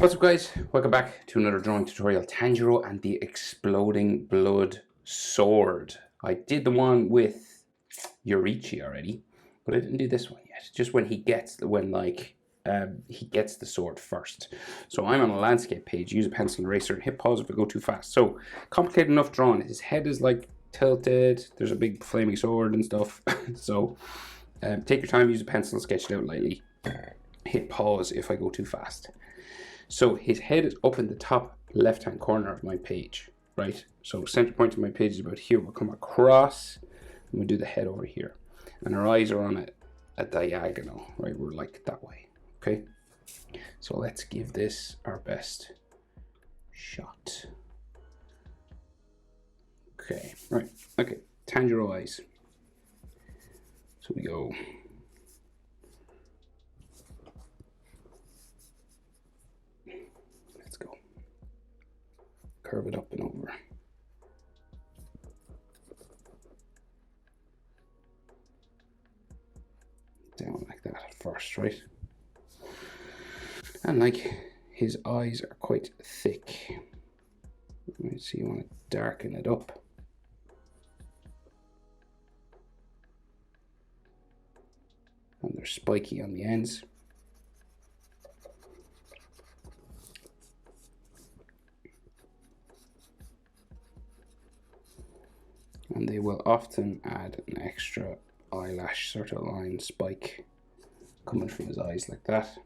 What's up guys, welcome back to another drawing tutorial. Tanjiro and the exploding blood sword. I did the one with Yorichi already, but I didn't do this one yet. Just when he gets the sword first. So I'm on a landscape page, use a pencil and eraser and hit pause if I go too fast. So complicated enough drawing. His head is like tilted, there's a big flaming sword and stuff. So take your time, use a pencil, sketch it out lightly. Hit pause if I go too fast. So his head is up in the top left-hand corner of my page, right? So center point of my page is about here. We'll come across and we'll do the head over here. And our eyes are on a diagonal, right? We're like that way, okay? So let's give this our best shot. Okay, right, okay. Tanjiro eyes. So we go. Curve it up and over. Down like that at first, right? And like his eyes are quite thick. Let's see, you want to darken it up. And they're spiky on the ends. And they will often add an extra eyelash sort of line spike coming from his eyes like that.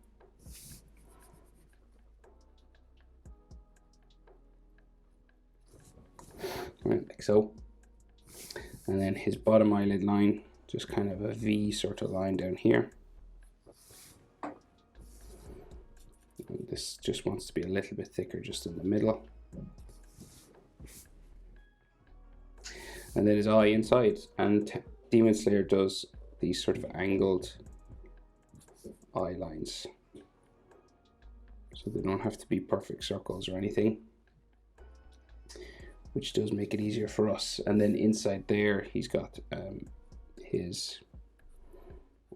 Right, like so. And then his bottom eyelid line, just kind of a V sort of line down here. And this just wants to be a little bit thicker just in the middle. And then his eye inside, and Demon Slayer does these sort of angled eye lines, so they don't have to be perfect circles or anything, which does make it easier for us. And then inside there he's got his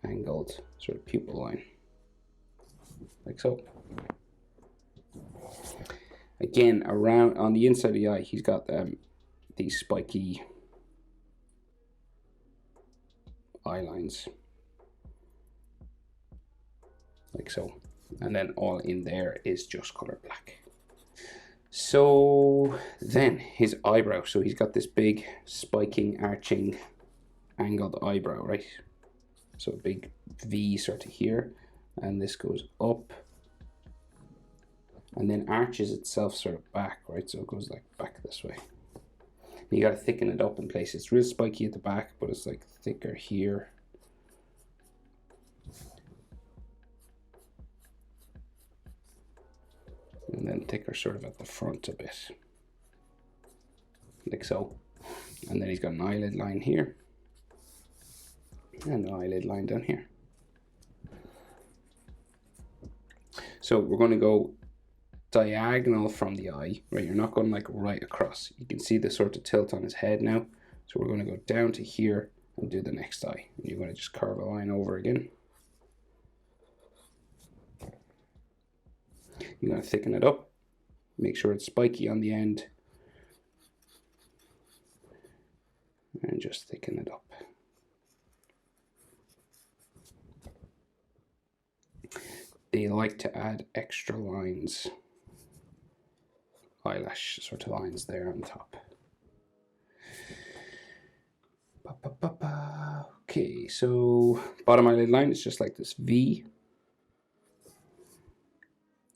angled sort of pupil line, like so. Again, around on the inside of the eye he's got these spiky eye lines, like so, and then all in there is just color black. So then his eyebrow, so he's got this big spiking, arching, angled eyebrow, right? So a big V sort of here, and this goes up and then arches itself sort of back, right? So it goes like back this way. You got to thicken it up in places. It's real spiky at the back, but it's like thicker here. And then thicker sort of at the front a bit, like so. And then he's got an eyelid line here and an eyelid line down here. So we're going to go diagonal from the eye, right? You're not going like right across. You can see the sort of tilt on his head now. So we're going to go down to here and do the next eye. And you're going to just carve a line over again. You're going to thicken it up. Make sure it's spiky on the end. And just thicken it up. They like to add extra lines, eyelash sort of lines there on top. Okay, so bottom eyelid line is just like this V,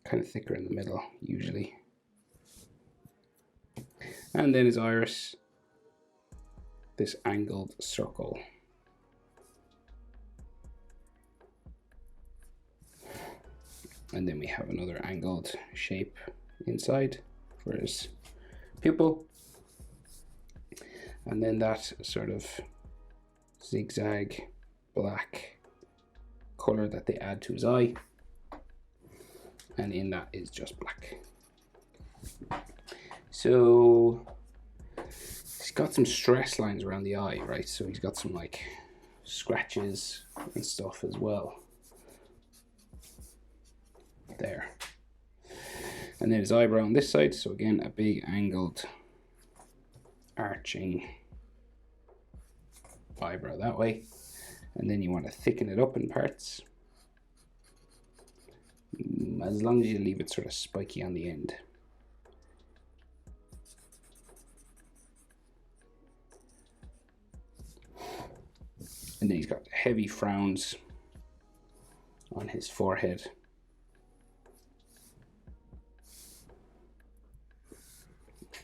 kind of thicker in the middle usually. And then his iris, this angled circle. And then we have another angled shape inside for his pupil. And then that sort of zigzag black color that they add to his eye. And in that is just black. So he's got some stress lines around the eye, right? So he's got some like scratches and stuff as well. There. And then his eyebrow on this side, so again a big angled arching eyebrow that way. And then you want to thicken it up in parts, as long as you leave it sort of spiky on the end. And then he's got heavy frowns on his forehead.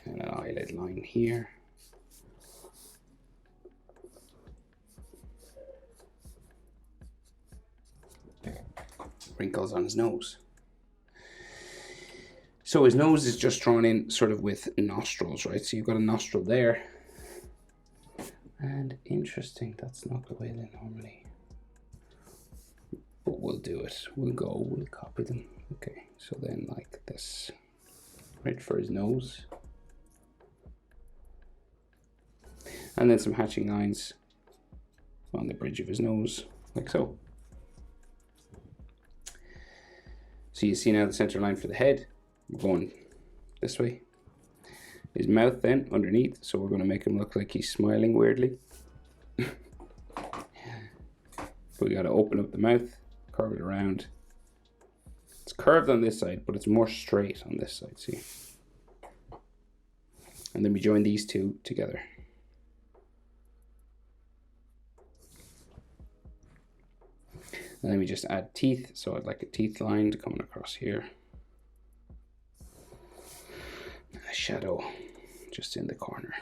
And an eyelid line here. Wrinkles on his nose. So his nose is just drawn in sort of with nostrils, right? So you've got a nostril there. And interesting, that's not the way they normally. But we'll do it. We'll copy them. Okay, so then like this, right, for his nose. And then some hatching lines on the bridge of his nose, like so. So you see now the center line for the head. We're going this way. His mouth then underneath, so we're going to make him look like he's smiling weirdly. But we got to open up the mouth, curve it around. It's curved on this side, but it's more straight on this side, see? And then we join these two together. And then we just add teeth, so I'd like a teeth line coming across here. And a shadow just in the corner.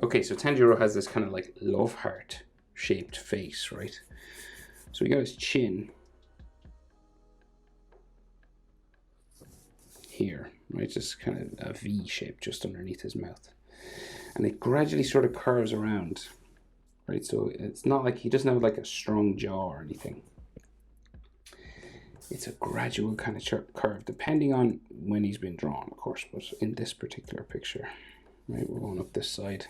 Okay, so Tanjiro has this kind of like love heart shaped face, right? So we got his chin here, right? Just kind of a V shape just underneath his mouth. And it gradually sort of curves around, right? So it's not like he doesn't have like a strong jaw or anything. It's a gradual kind of curve, depending on when he's been drawn, of course. But in this particular picture, right, we're going up this side.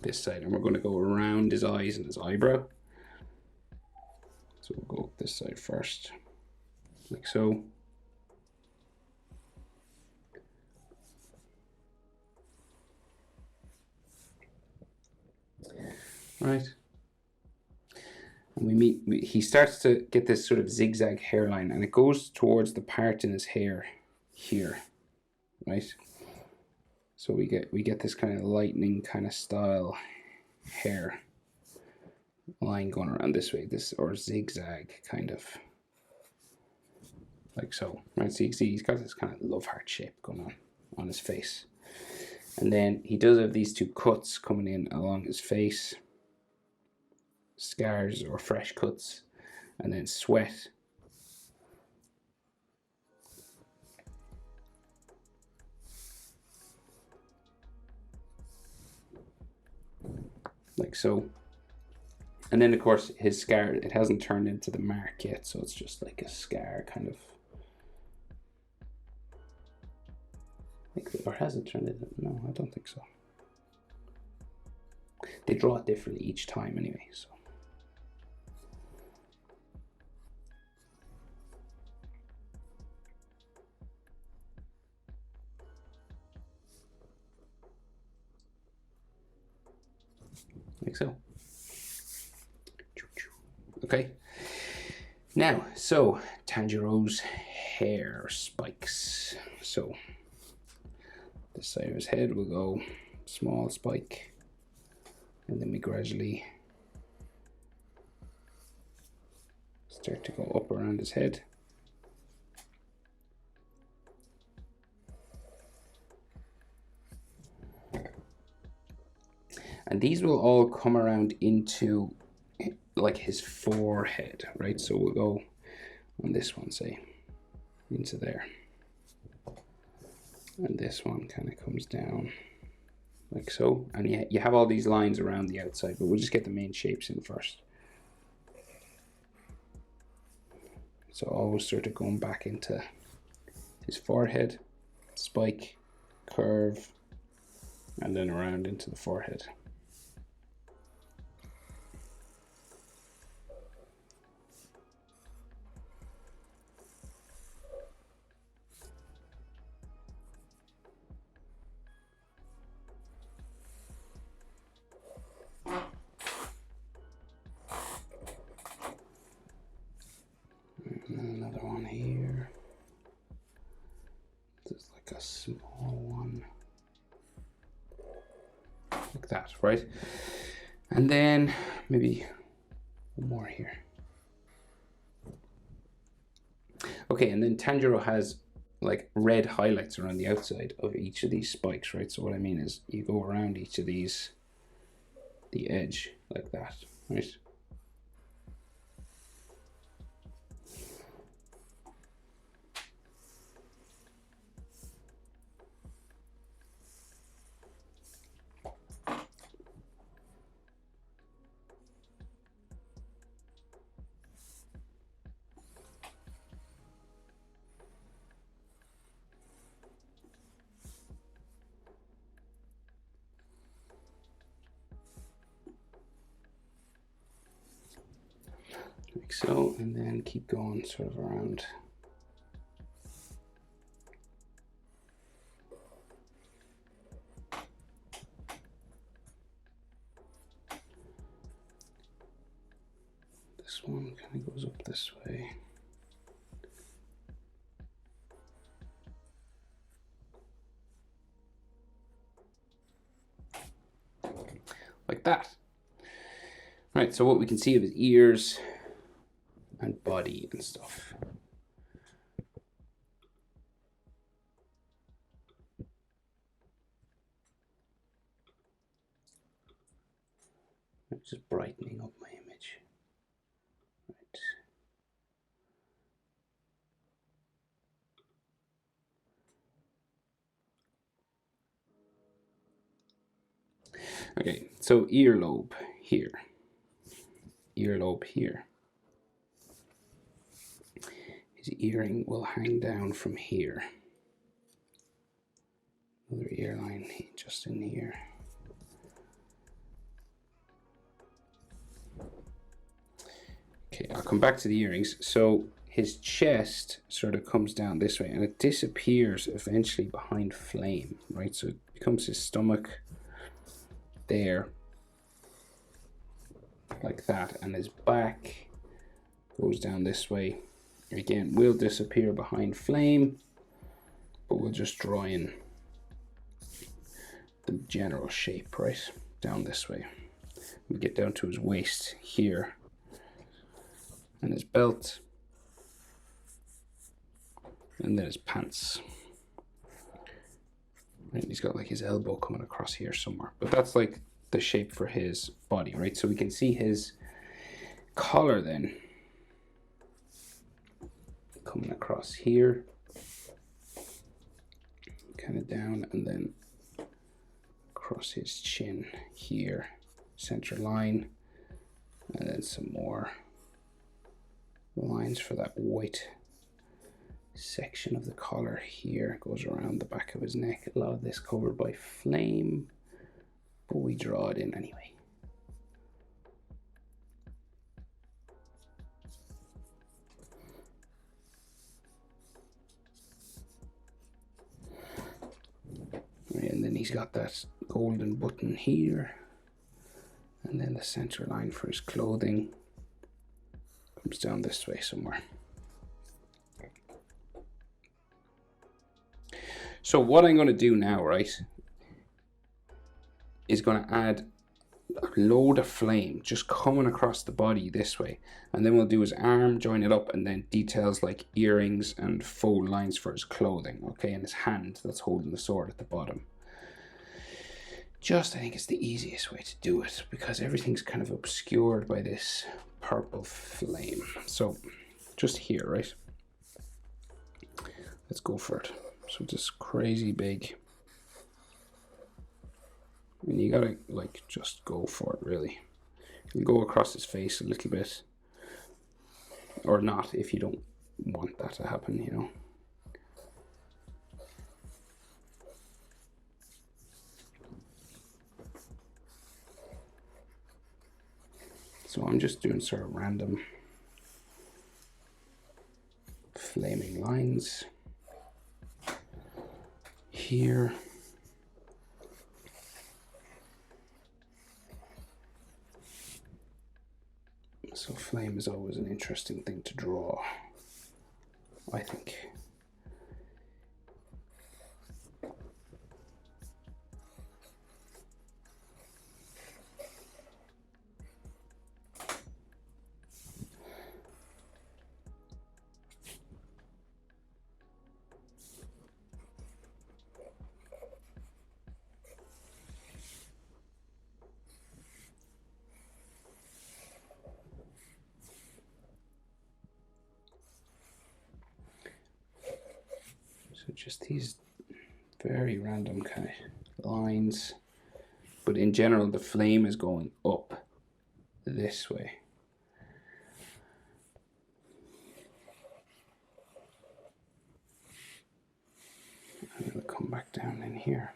This side, and we're going to go around his eyes and his eyebrow. So we'll go up this side first, like so. Right, and he starts to get this sort of zigzag hairline, and it goes towards the part in his hair here, right? So we get this kind of lightning kind of style hair line going around this way, or zigzag kind of, like so, right? So you see he's got this kind of love heart shape going on his face, and then he does have these two cuts coming in along his face. Scars or fresh cuts, and then sweat. Like so. And then of course his scar, it hasn't turned into the mark yet, so it's just like a scar kind of. Or has it turned into? No, I don't think so. They draw it differently each time anyway, so. Like so. Okay. Now, so Tanjiro's hair spikes. So this side of his head will go small spike, and then we gradually start to go up around his head. And these will all come around into like his forehead, right? So we'll go on this one, say, into there. And this one kind of comes down like so. And you have all these lines around the outside, but we'll just get the main shapes in first. So always sort of going back into his forehead, spike, curve, and then around into the forehead. like a small one. Like that, right? And then maybe one more here. Okay, and then Tanjiro has like red highlights around the outside of each of these spikes, right? So what I mean is you go around each of these, the edge like that, right? Like so, and then keep going sort of around. This one kind of goes up this way. Like that. Right, so what we can see of his ears and body and stuff. I'm just brightening up my image. Right. Okay, so earlobe here. Earlobe here. His earring will hang down from here. Another earline just in here. Okay, I'll come back to the earrings. So his chest sort of comes down this way and it disappears eventually behind Flame, right? So it becomes his stomach there, like that, and his back goes down this way. Again, will disappear behind Flame, but we'll just draw in the general shape, right? Down this way. We get down to his waist here, and his belt, and then his pants. Right, he's got like his elbow coming across here somewhere, but that's like the shape for his body, right? So we can see his collar then coming across here, kind of down, and then across his chin here, center line, and then some more lines for that white section of the collar here. Goes around the back of his neck. A lot of this covered by Flame, but we draw it in anyway. And then he's got that golden button here, and then the center line for his clothing comes down this way somewhere. So what I'm going to do now, right, is going to add a load of Flame just coming across the body this way, and then we'll do his arm, join it up, and then details like earrings and fold lines for his clothing, okay, and his hand that's holding the sword at the bottom. Just, I think it's the easiest way to do it because everything's kind of obscured by this purple flame. So just here, right, let's go for it. So just crazy big, and you gotta like just go for it really. You can go across his face a little bit, or not if you don't want that to happen, you know. So I'm just doing sort of random flaming lines here. So flame is always an interesting thing to draw, I think. So just these very random kind of lines, but in general the flame is going up this way. And it'll come back down in here.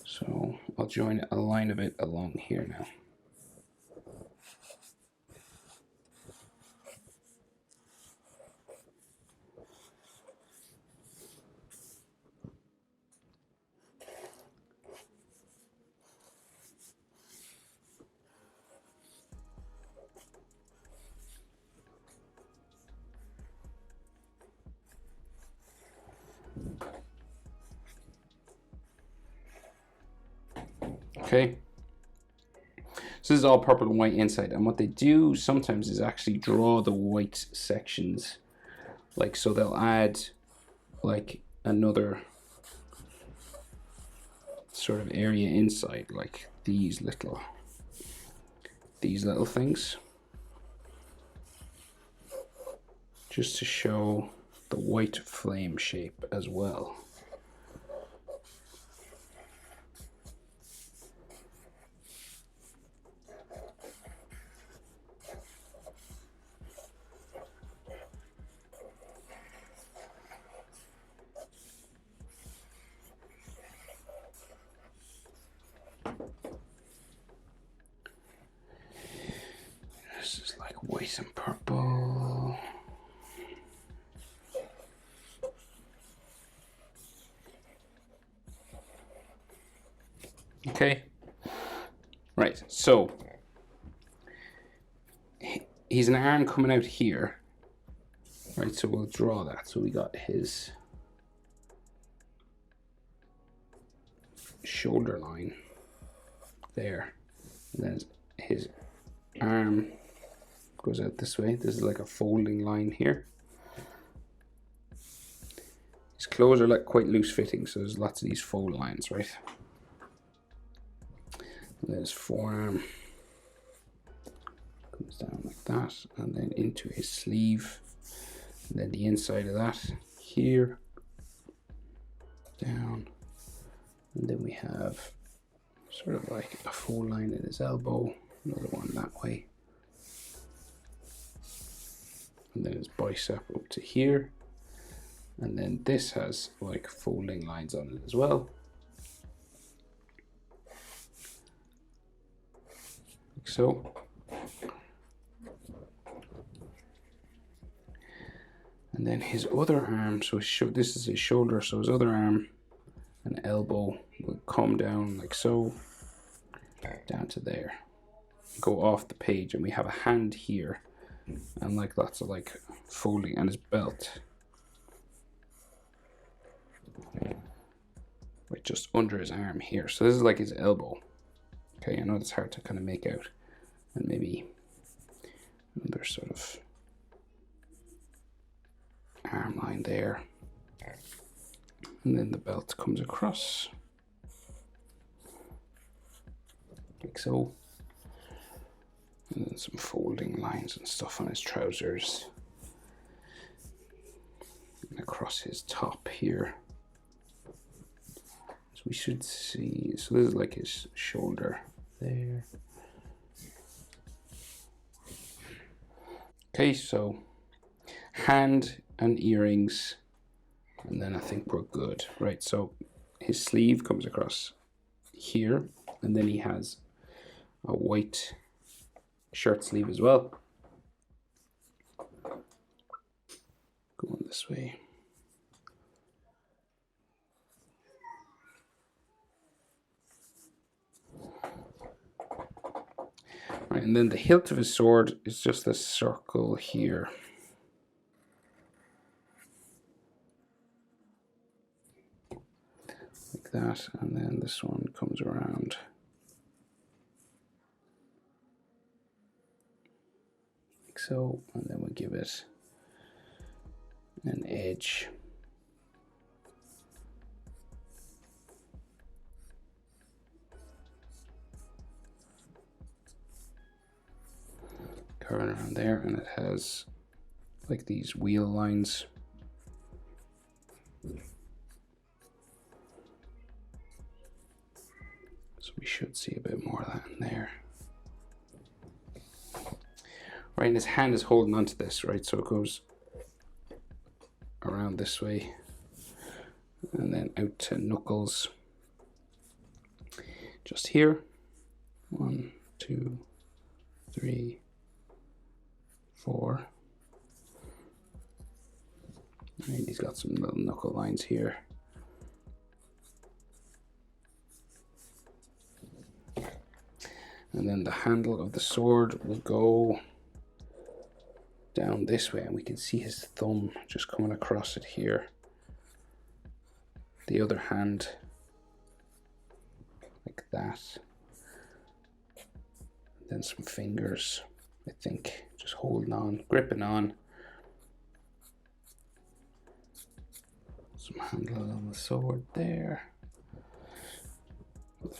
So I'll join a line of it along here now. Okay, so this is all purple and white inside, and what they do sometimes is actually draw the white sections, like, so they'll add like another sort of area inside, like these little things, just to show the white flame shape as well. This is like white and purple. Okay, right, so he's an arm coming out here, right? So we'll draw that. So we got his shoulder line there, and then his arm goes out this way. This is like a folding line here. His clothes are like quite loose fitting, so there's lots of these fold lines, right? And then his forearm comes down like that, and then into his sleeve, and then the inside of that here, down, and then we have sort of like a fold line in his elbow, another one that way, and then his bicep up to here, and then this has like folding lines on it as well, like so. And then his other arm, so this is his shoulder, so his other arm and elbow will come down like so, down to there, go off the page, and we have a hand here, and like lots of like folding, and his belt right just under his arm here. So this is like his elbow. Okay, I know it's hard to kind of make out, and maybe another sort of arm line there, and then the belt comes across like so, and then some folding lines and stuff on his trousers and across his top here. So we should see, so this is like his shoulder there. Okay, so hand and earrings, and then I think we're good, right? So his sleeve comes across here, and then he has a white shirt sleeve as well, going this way. Right, and then the hilt of his sword is just a circle here. Like that, and then this one comes around like so, and then we'll give it an edge. Curving around there, and it has like these wheel lines should see a bit more of that in there. Right, and his hand is holding onto this, right? So it goes around this way and then out to knuckles. Just here. 1, 2, 3, 4. And he's got some little knuckle lines here. And then the handle of the sword will go down this way, and we can see his thumb just coming across it here. The other hand, like that. Then some fingers, I think, just holding on, gripping on. Some handle on the sword there.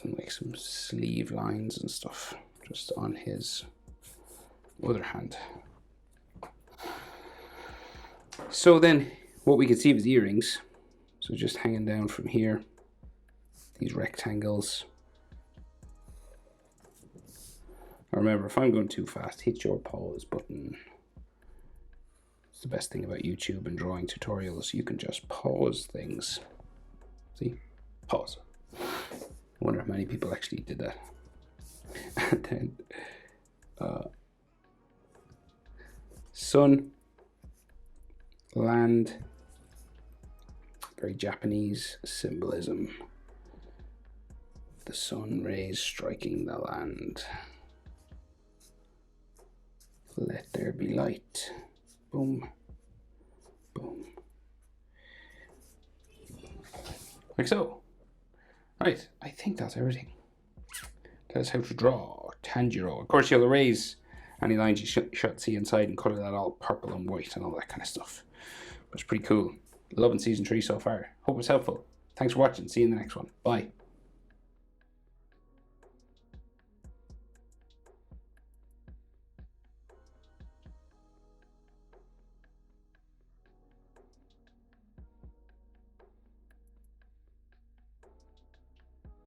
And like some sleeve lines and stuff just on his other hand. So then what we can see of his earrings, so just hanging down from here, these rectangles. Remember, if I'm going too fast, hit your pause button. It's the best thing about YouTube and drawing tutorials. You can just pause things. See? Pause. I wonder how many people actually did that. And then sun, land, very Japanese symbolism. The sun rays striking the land. Let there be light. Boom, boom. Like so. Right, I think that's everything. That's how to draw Tanjiro. Of course, you'll erase any lines you should see inside and color that all purple and white and all that kind of stuff. But it's pretty cool. Loving season 3 so far. Hope it's helpful. Thanks for watching. See you in the next one. Bye.